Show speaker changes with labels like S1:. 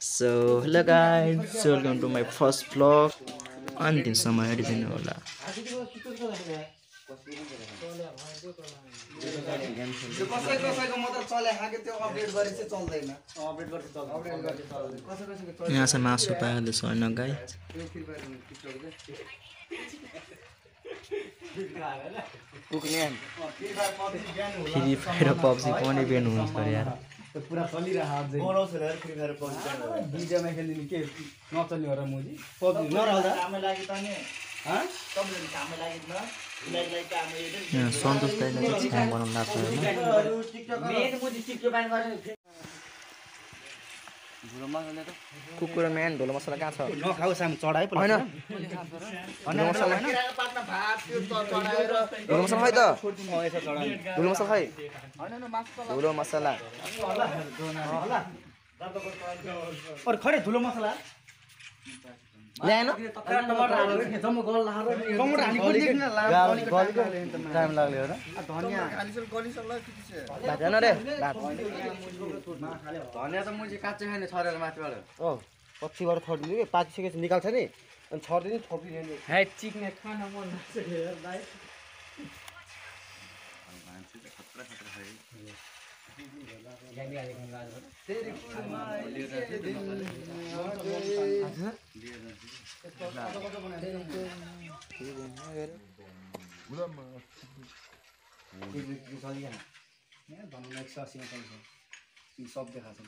S1: So hello guys, welcome to my first vlog. अन्तिमसम्म हेरिदिनु होला। यहाँ चाहिँ मासु पाइहाल्दैछ होइन गाइस। फ्री फायर पब्जी पनि ब्यान हुन्छ यार।
S2: पुरा चलिरह अझै बोलाउँछ यार फ्री फायर पब्जी डिजेमा खेल्दिने के नचल्ने हो र मुजी पब्जी नरहँदा कामै लागि त नि ह तपाईहरु कामै लागि न उनीहरुलाई काम हेर्दै
S1: सन्तोष दाइले चाहिँ खाना बनाउन लाग्छ हैन।
S2: मेन मुजी टिकटक बान गर्ने धुलो मसला त
S1: कुकुर मेन धुलो मसला कहाँ छ?
S2: नखाऊ साम चढाइ पो
S1: हैन
S2: धुलो मसला पातमा भात त्यो चढाएर
S1: धुलो मसला खै त?
S2: यसो चढाउने
S1: धुलो मसला खै?
S2: हैन न मासु
S1: धुलो मसला
S2: होला और खरे धुलो मसला
S1: ल्याएन?
S2: टमाटर हालेर जम्मा गल लाएर टमाटर हानि पनि देख्न टाइम लाग्यो हैन धनिया खालिसल गलिसल्ला के छ
S1: भात रे भात
S2: धनिया त मुजी काच्चै खाने छरेर माथिबाट
S3: अँ पछिबाट छरिदिनु कि पाकिसकेपछि निकाल्छ नि अनि छरिदिनु थपिदिनु
S2: हे चिक्ने खाना मन लाग्छ यार भाइ मान्छे त खतरा खतरा खाइ तेरी कुलमा सब देखा छ